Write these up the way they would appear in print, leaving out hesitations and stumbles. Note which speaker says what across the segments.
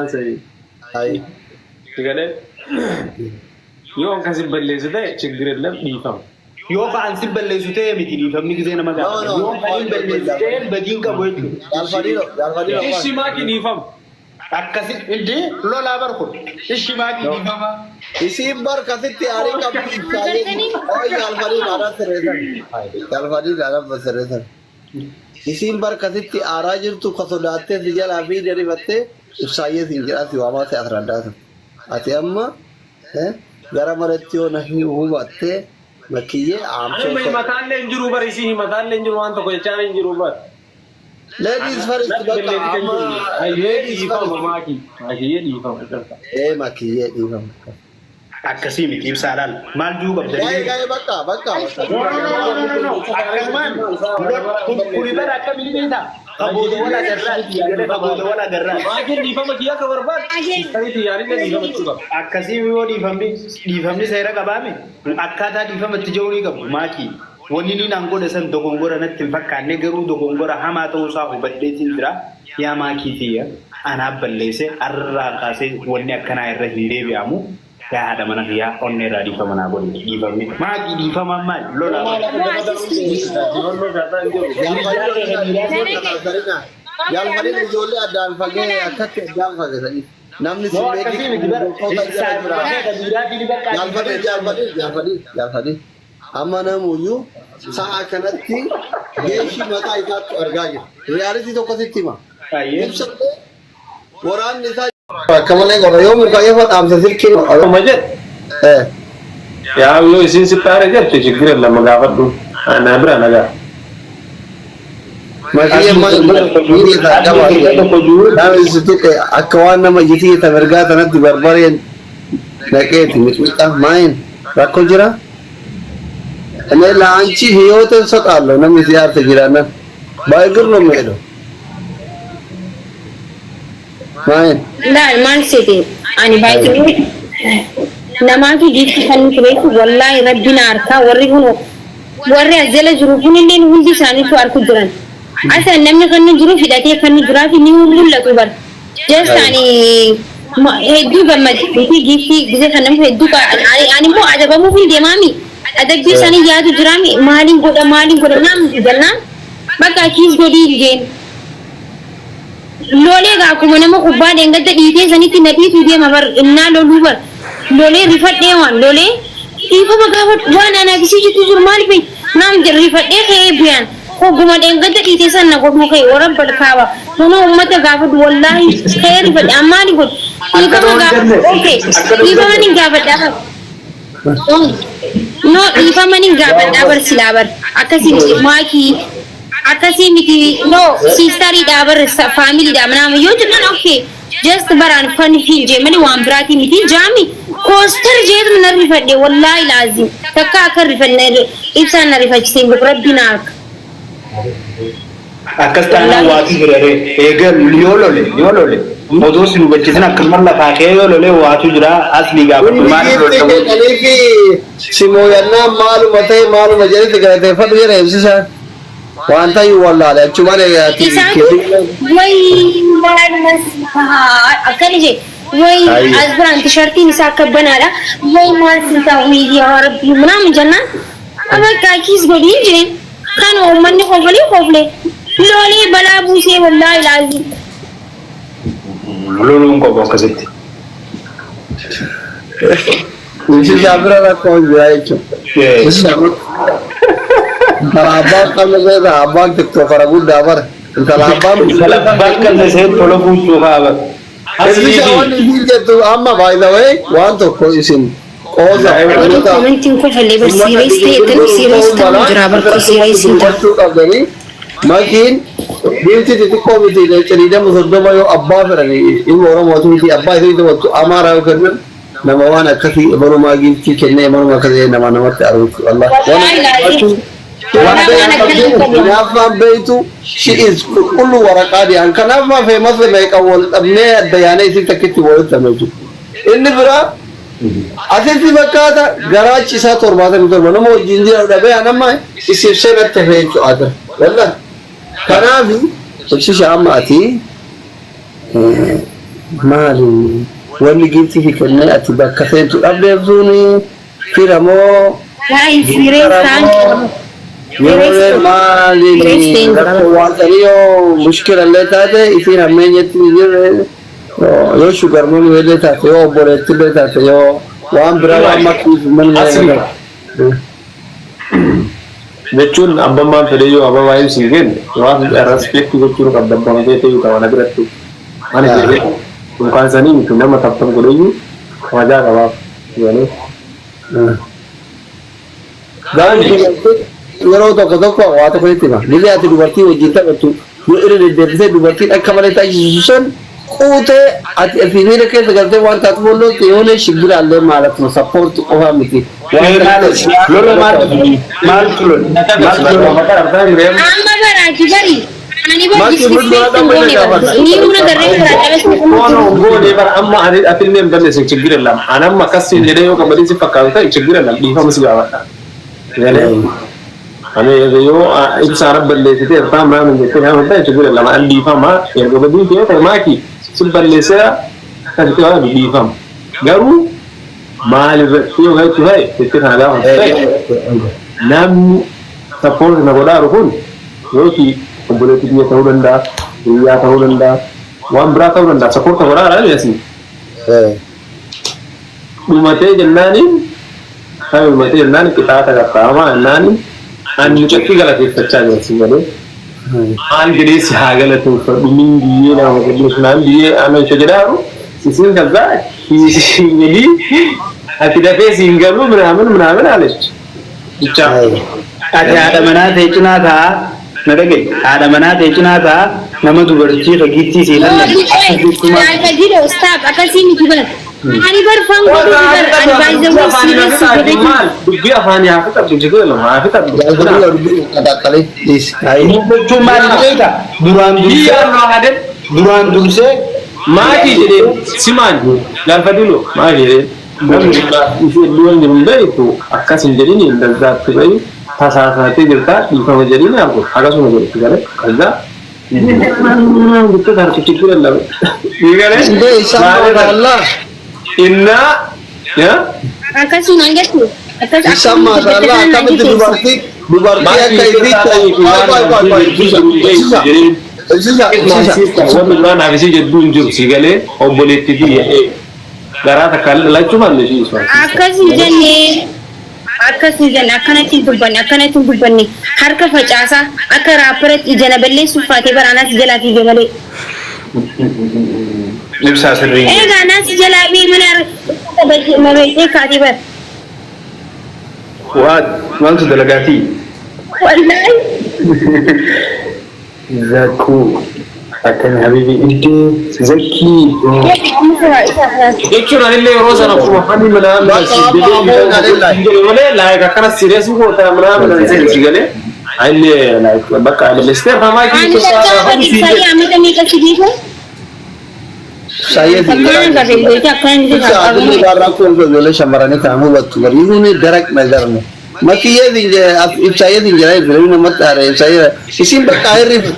Speaker 1: Say,
Speaker 2: Ay,
Speaker 1: you get it? You ang kasi balay sa tayo, chigrid lang, ifam.
Speaker 3: Yo ka ansib balay sute miti di famni kise na maga.
Speaker 2: No, no,
Speaker 3: Yo ka in balay sute badin ka boy.
Speaker 2: Alfadino.
Speaker 1: Ishima ki ifam.
Speaker 3: Akkasi inde lo labar ko. Ishima ki di fama.
Speaker 2: इसी बार कथित तैयारी का और अलफादी नारा से रहता अलफादी नारा बस रहता इसी बार कथित आराजर तू कसोलाते दिजल अभी जरी बत्ते साये सिंगरा सिवामा से आरांडा आते अम्मा है गरम रहतियो नहीं वो बत्ते मकिये आम
Speaker 1: अरे भाई मकान ले इंजर ऊपर इसी ही मकान ले इंजर वहां तो कोई चार इंजर ऊपर
Speaker 2: लेडीज फर्स्ट बता अम्मा
Speaker 1: ये ifam मामा की ये ifam करता
Speaker 2: ए मकिये ifam
Speaker 3: Akkasi miti ibsalan. Mal juga
Speaker 2: गए गए बक्का
Speaker 3: No. Akkaman. Kuli bar akka mili beta. Kabodo wala garra. Kabodo wala garra.
Speaker 1: आगे ifam किया कवर पर कहीं तैयारी में ifam चुका
Speaker 3: Akkasi wo di famni sayra kabame. Akkata di fam tijawni kabu maki. Wani ni nan goda san dogongora na tinfakka ne garu dogongora hama ta usa ubadde tindira ya maki tiya ana ballese arra kase wani akkana irra hinde biamu ya hada mana ya onne radi fa mana gol di fammi maki di fama mal lola
Speaker 2: यार मरे ने जोले डाल फगे अटक के डाल फगे सही नामनी यार फगे अमना मुयु सा कनती देशी मता इका अर्गागे रियलिटी तो कथि थी मा
Speaker 3: ये
Speaker 2: वरान निसा कमले को यो मुका ये बात आपसे सिर्फ क्यों
Speaker 1: और मजे यार लो इसी से पारे जब तो जिगर ला मगावत दो ना ब्रा लगा
Speaker 2: Makanya ini tak jawab. Nabi itu ke akawan nama jadi tamerga tanah di barbarian. Naked kita main. Rakol jira. Ane lanci hiyo tu satallo. Nami siar terjirana. Baiklah lo melo. Main.
Speaker 4: Dah man city. Ani baik. Nama ki gitu kan kira wallahi Rabbina arka warrigun warri azela jurufun indin hundi sani tu arku jiran. Asa namni kanni juru fidati kanni jurafi ni mulla tu bar. Just ani heddu gamma biti gifti gize kanam heddu ka ani mo ada bamu fil demami. Ada bi sani yadu jurami malin goda nam janna. Baka kis godi gen. Lole ga kuma nama kubba da inganta dite sani ti nabi tu dia mabar inna lolubar. Lole rifat dewan lole ifa magawat wana na bisi jitu jurmali pe nam jer rifat de khay biyan. Ko guma da inganta dite sanna ko mu kai oran balkawa kuma ummata gafat wallahi khair fa amma ni ko ifa magawat okay ifa mani gafat da no ifa mani gafat da bar silabar akasi maki akasi miti no sistari da bar family da mana yo jinna okay just baran fun feel je mani wambrati miti jami coaster je min rifade wallahi lazim takka akar rifane ibsan rifachse rabbina
Speaker 3: akkastana waati birare egal yolole modo sinu bachisna kalmalla faaqe yolole waatu jira asli ga
Speaker 2: Kalifi simo yanna malu majalisi garate fadhira ibsisa wanta yu wallahi cuma ne ya ti
Speaker 4: wai mas akani je wai azbran t-shirti nisa kabbanala wai mal sinta wi ya rabbi munam janna aba ka kis godi je kanu manni khofle loli bala buse wallahi lazim
Speaker 3: lolun ko bokazeti
Speaker 2: Isi sabra la kau jaya Abang kalau saya abang tiktok karabu dabar. Kalau
Speaker 3: abang kan saya tolong punya apa?
Speaker 2: Isi jawan ini tu amma by the way want to position. Oh, saya
Speaker 4: commenting ko fale ber serious ta jarabar ko serious ta.
Speaker 2: Makin beauty titik ko beauty le cerita musuh mayo abba ferani. Ini orang waktu itu abba itu waktu amara kerana nama wana kasi baru magi kene baru makasih nama taruh Allah. Nafa beitu she is kullu warakadi an kanafa famous like awal abne dayane isi takiti wal tameju inni bura asisi bakata garage isa torbata mitor bano mo jinji dabe anama isi sena tafeju ada walla kanafi isi shama ati مالي واللي قلت في كلمة أتبقى كثير أبدأ في رمو
Speaker 4: لا يصير سان
Speaker 2: يوم مالي وانتريو مشكلة اللي تاته يصير همين يتنجر يو شكر من اللي تاته يو بولت اللي تاته يو وان برا ما كيف من
Speaker 1: jechuun abbammaan fedhe yoo abba waa'ee siin kenne waan respect gochuun qabda abbama feete yoo qaban abiratti ani jedhee mukaan sanii miti nama taphatan godhayyuu kabajaa qabaaf jedhanii.
Speaker 2: yeroo tokko waa tokko itti hima lillee ati dubartii wajjin taphattu yoo irra deddeebisee dubartiin akka malee taasisu sun quutee ati fiifiina keessa galtee waan taatu bolloo yoone shiggiraallee maalatuma sappoorti qofaa miti.
Speaker 3: lolo maal tulon
Speaker 4: amma baraati bari ani bari ni una garree fara
Speaker 1: goone bara amma ani atillee hin balleessin chiggir illam anamma akkasin jedhee yoo qamadii si fakkaatu ta'e chiggir illam dhiifama si gaafadha ani yoo ibsaara balleessite irraa maamin jettee yaa ta'e chiggir illam an dhiifama erga badii kee ta'e maaki si balleessee akkasitti waan dhiifama garuu maal irratti yoo gaitu ta'e jettee kana gaafa ta'e namni sappoorti na godhaaru kun yooti obboleetti biyya ta'uu danda'a biyyaa ta'uu danda'a waan biraa ta'uu danda'a sappoorta godhaara jechuun dhumatee jennaaniin qixaata qaqqaamaa jennaaniin ani mucatti galateeffachaa jirti malee maal jedhee si haa galateeffadhu min biyyee nama gadhiisu naan biyyee ana isa jedhaaru isin kaza jedhii ati dafee siin galuu ምናምን አለች ብቻ
Speaker 3: ati haadha manaa ta'e cinaa ta'a na dhagaye haadha manaa ta'e cinaa ta'a nama dubartii fagiittii siitan
Speaker 4: Alfajiro stop akkasii miti bar ani bar fango bar ani baay'ee serious godhe
Speaker 1: dubbii afaan yaa fixadhu jigee lama haa fixadhu
Speaker 2: Kadakale is
Speaker 3: jechuun maal beeka duraan dursee
Speaker 1: maatii jedhee simaan galfadilo maal jedhee namni duwan jiruun beektu akkas hin jedhini indazzaatti bayi tasaasaatee jirta dhiifama jedhini argu akkasuma jedhetti galee kaza bitta tartichi kira labe galee
Speaker 2: Allah
Speaker 1: inna ya
Speaker 4: akkasuma ngetu
Speaker 2: Sama Allah kami dubartii akka
Speaker 1: wanni duraan haafisii jedduu hin jiru si galee obboleetti biyya garaa takka lachuu malle shi isa
Speaker 4: akkasii jennee akkanatti dubbanne harka facaasaa akka raapparatti ija na balleessuuf faatee baraanaas jalaa fiige malee.
Speaker 3: ibsaa sirrii
Speaker 4: Egaa naas jalaa fi mana mabeessee kaatee bara.
Speaker 3: maaltu dalagaatii
Speaker 4: Wallaahi.
Speaker 3: zakuu akkana habibi iddoo zakii
Speaker 1: jechuun anillee yeroo sana akkuma hammi malee laayik akkana sireesii goota manaa si galee anillee bakka balleessitee famaa
Speaker 4: Ani lakkaa'amanii isaanii amma meeqa sibiila?
Speaker 2: Saya
Speaker 4: Mana garee akkana ni
Speaker 2: Adillee baarraa kun ijoollee shamarranii kan hubattu gariin daraq nagarne. Makiyyee ibsaayee dinjiraa jiru namatti aare ibsaayee isin bakka hirrifu.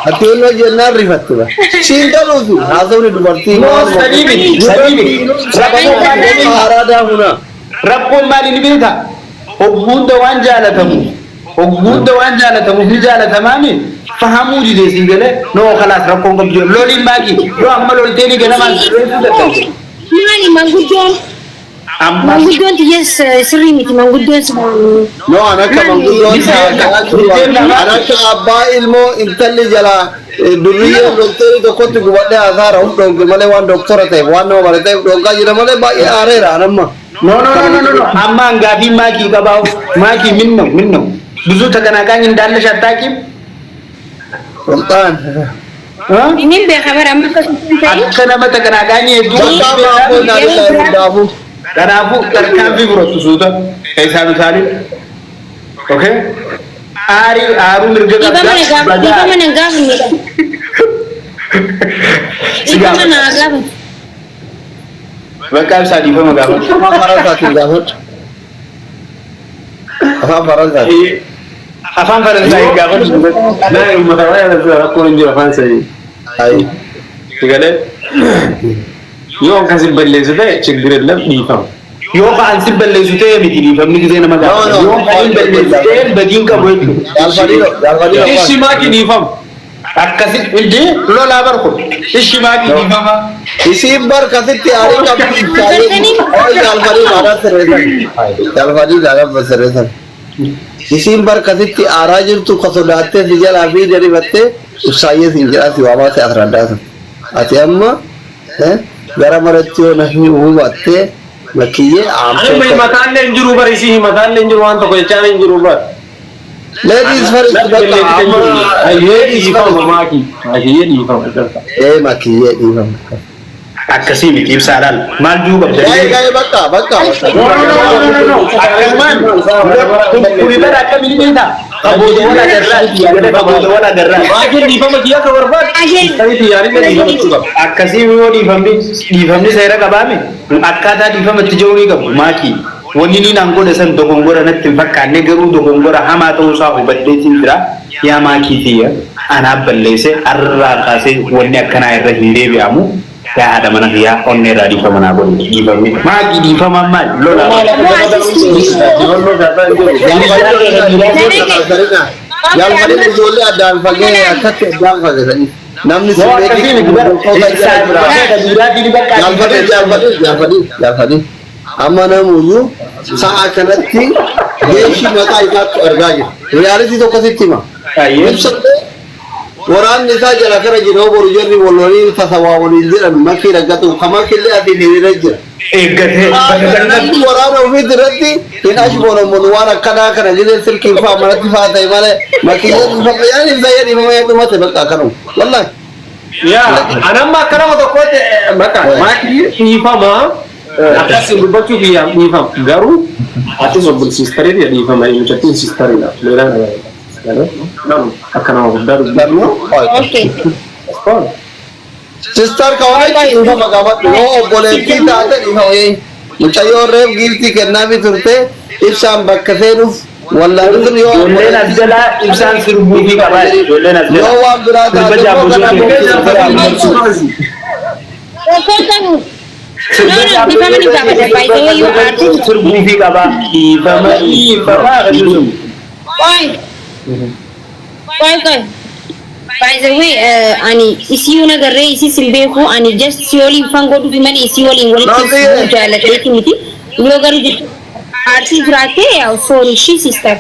Speaker 2: Ati yoo jennaan rifattu ba. Siin galuutu haasawni dubartii haaraadhaa huna.
Speaker 3: rakkoon maali ni beeka hogguunda waan jaalatamuuf ni jaalatamaami fahamuu didee si galee noo khalaas rakkoon qabdu loliin baaki yoo amma lolteeni ganamaan sirreessuu dadhabde
Speaker 4: Maali manguddoon?
Speaker 3: amma
Speaker 4: Manguddoon tiyyees sirrii miti manguddoon
Speaker 2: No anakka manguddoon anakka abbaa ilmoo intalli jala durriyyee doktorii tokkotti gubadhee hasaara hundonge malee waan doktora ta'eef waan nama barateef dhongaa jira malee baay'ee aareera anamma.
Speaker 3: no amma angaafi maakii qabaa'u maakii minno ብዙ ተቀናቃኝ እንዳለሽ አታውቂም
Speaker 2: Sultaan.
Speaker 4: Inni beeka bara amma akkasuma ta'e.
Speaker 3: akka nama ተቀናቃኝ kanaafuu tarkaanfii fudhattu suuta isaan isaanii okay aaruu mirga
Speaker 4: Dhiifama na gaafanne. Dhiifama na gaafanne.
Speaker 3: bakka ibsaa dhiifama gaafatu
Speaker 2: Afaan Faransaatiin gaafadhu. Afaan Faransaati.
Speaker 3: afaan faransaayii gaafatu
Speaker 1: naa uummata baay'ee rakkoon hin jiru afaan sadii
Speaker 2: Ayi.
Speaker 1: si galee يوم كاسب بالليزو ده شجر اللب ديفهم
Speaker 3: yoo kaan si balleessitee miti dhiifamni gisee nama gaafa yoo kaan balleessitee badiin qabu jechuudha.
Speaker 1: إيش ما كي ديفهم
Speaker 3: Akkasi indi lolaa barko ishi maaki dhiifama.
Speaker 2: Isin bar kasitti aarii qabdi isaanii jaalfadii maadaa sirreessan. Jaalfadii gaaffa sirreessan. Isin bar kasitti aaraa jirtu ka sodaattee si jalaa fi dariifattee ibsaayyee siin jedhaa si waamaa si asraddaatan. Ati amma gara maratti yoo nafi hubattee makkiyyee
Speaker 1: أنا ما يمتان لنجرو بريسي يمتان لنجرو وانتو كي چان لنجرو بر
Speaker 2: ladies first
Speaker 1: أيه ديفهم ماكي أيه ديفهم
Speaker 2: makkiyyee dhiifama.
Speaker 3: Akkasii miti ibsaadhaan maal duuba
Speaker 2: Gaa'ee bakka.
Speaker 3: kuni bara akkamiin beektaa qaboota wal agarraa
Speaker 1: ماكي ديفهم كيا كبر بر تري تياري में ديفهم चुका
Speaker 3: akkasii yoo dhiifamni seera qabaame akkaataa dhiifamatti jiruuni qabu maaki wanni ni naan godhe san dogongora natti hin fakkaanne garuu dogongora hamaa ta'uu isaa hubadheetiin jira yaa maakii tiyya anaaf balleesse arraa kaasee wanni akkanaa irra hin deebi'amu yaa haadha mana kiyyaa onnee irraa dhiifama naa godhe dhiifamni maakii dhiifamaan maal lola
Speaker 2: Jaalfadhiin ijoollee addaan fagee akkatti addaan fageessanii namni si jaalfadhiin amma namuyyuu sa'a kanatti geeshii maqaa isaatti argaa jira. Riyaalitii tokkositti hima. Ibsattee waraanni isaa jala kana jira boru jarri waloonii tasawaa waliin jedhan makkii dhaggatu kamakillee ati hiriira jira. Namni waraana ofii irratti hin ashboonamon waan akkanaa kana jedhee silkiin fa'aa manatti fa'aa ta'e malee makiyyeen dhufama yaani ibsaa dhifama yaa dhumate bakka akkanuma. Wallahi.
Speaker 1: يا أنا ما كلام تقول ما كي يفهم أكاسي ببتشو كي يفهم غارو أتى زبون سيستري دي يفهم أي مشتين سيستري لا ليلا نعم أكنا دارو
Speaker 4: Okay.
Speaker 2: Sister kawan dhifama gaafa yoo obboleettii taate dhifama mucayyoo reef giiftii kennaafi turte ibsaan bakka seenuuf wallaahi sun yoo
Speaker 3: ijoolleen as jalaa ibsaan sirbuu fi qabaa ijoolleen as jalaa
Speaker 2: yoo waan biraa taate immoo kana
Speaker 3: sirbuu fi qabaa dhiifama
Speaker 4: Koy. By the way, ani isi una garre isi silbeeko ani just sioli fango du mani isi oli walitti jaalate miti yoo garu jechu arti jiraate yaa sorry she sister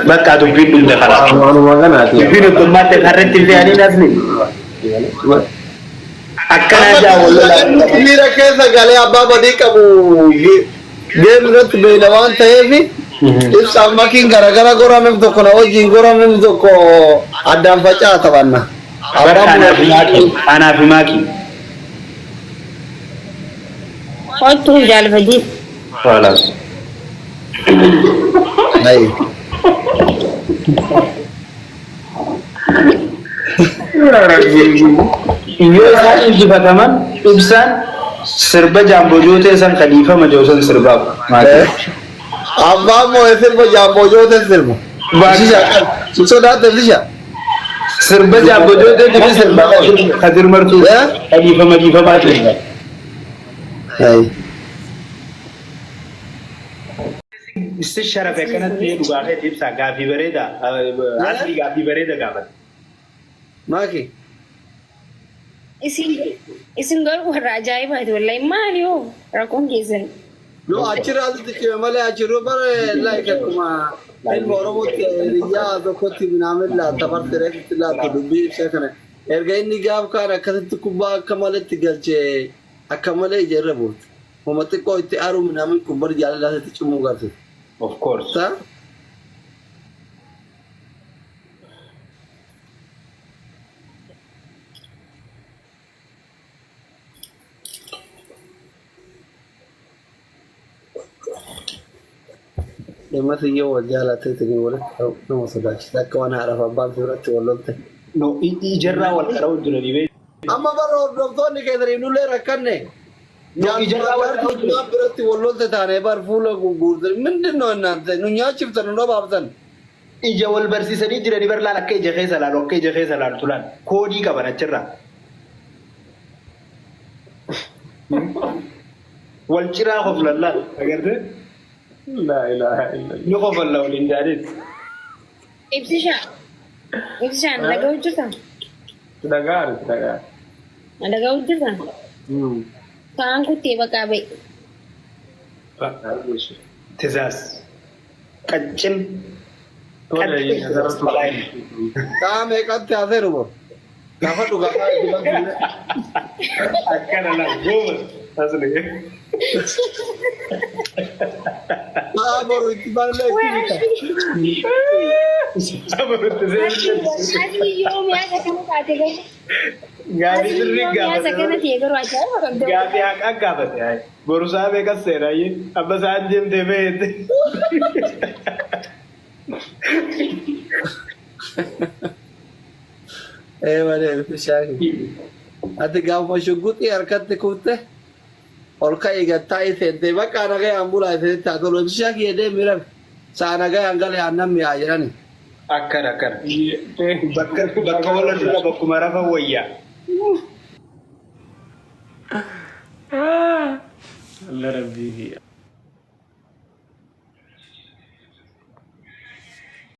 Speaker 3: bakka dubbiin dhumte karaa
Speaker 1: أنا ما كان أتي
Speaker 3: dubbiin dhummatte karretti illee nasni akkana jaawwallola
Speaker 2: miira keessa galee abbaa badii qabu geemirratti beela waan ta'eefi ibsaan makiin garagara gorameef tokko na wajjin gorameef tokko addaan facaa taphanna.
Speaker 3: anaaf maaki
Speaker 4: hotu jaalfadi
Speaker 3: خلاص yoo isaan injifataman ibsaan sirba jaambojoote san kaliifama joosan sirbaaf
Speaker 2: Abbaan moo sirba jaambojoote sirba. Sodaate bisha.
Speaker 3: sirba jaambojoote dibi sirba kadir martuu kaliifama dhiifamaa ture isti sharafe kanatti dhugaafee ibsaa gaafii bareeda asli gaafii bareeda gaafate
Speaker 2: Maaki.
Speaker 4: isin garuu warra ajaa'ibaati wallahi maali yoo rakkoon keessan
Speaker 2: Yoo achirraatti cime malee achirroo bare like akkuma ilma Oromootti hiriyaa tokkotti minaamin laata barsireetti laata dubbii ibsa kana. Erga inni gaaf kaan akkasitti kubbaa akka maletti galchee akka malee ijarra buuti. Homa xiqqoo itti aaru minaamin kubbar jaalalaatti cimuu gaafate.
Speaker 3: of course
Speaker 2: Ta? Deemasiyyoo wal jaalatee tigi walitti nama sodaachisa akka waan haadhaaf abbaan suuratti wal lolte.
Speaker 3: no ijarraa wal qara'u jira dhibee
Speaker 2: Amma bara hordoftoonni keessanii nullee rakkanne.
Speaker 3: ijarraa wal qara'u jira
Speaker 2: Jaallatanii biratti wal lolte taane bar fuula gurgurtan mindin noo እናንተ nu nyaachiftan nu dhabaaftan.
Speaker 3: ija wal barsiisanii jiranii bar laal akka ija keessa laalu akka ija keessa laaltu laal koodii qaban achirraa والشراء خفل الله أقدر
Speaker 1: لا إله إلا الله
Speaker 3: نخف الله ولندارين
Speaker 4: ibsishaan dhagaa hojjetan
Speaker 1: Dagar
Speaker 4: dhagaa hojjetan kaan kuttee baqaa ba'e
Speaker 3: تزاز قجن
Speaker 2: Taa meeqatti haasa'e bo? Gaafa dhugaa
Speaker 3: أكنا لا جوه أصلي
Speaker 2: taa boru itti barlee itti bita.
Speaker 3: صبر تزاز
Speaker 4: Asli yoo miyaasa kana taate gahu.
Speaker 3: قاعد يدري
Speaker 4: Miyaasa kana
Speaker 3: قاعد
Speaker 4: ta'e garuu ajaa'iba qabda.
Speaker 3: قاعد يحقق قاعد يعني برسا بيك السراي أبى سانجم تبيت
Speaker 2: Malee bishaani. Ati gaafa shugguxii harkatti kutte ol ka'ii gattaa seentee bakka nagaa ambulaa isinitti haa tolu. Bishaan kiyyadee miran saa nagaa hangalee aannan mi'aa jirani.
Speaker 3: أكر أكر بك ولا تلا بكم رفا ويا
Speaker 1: الله ربي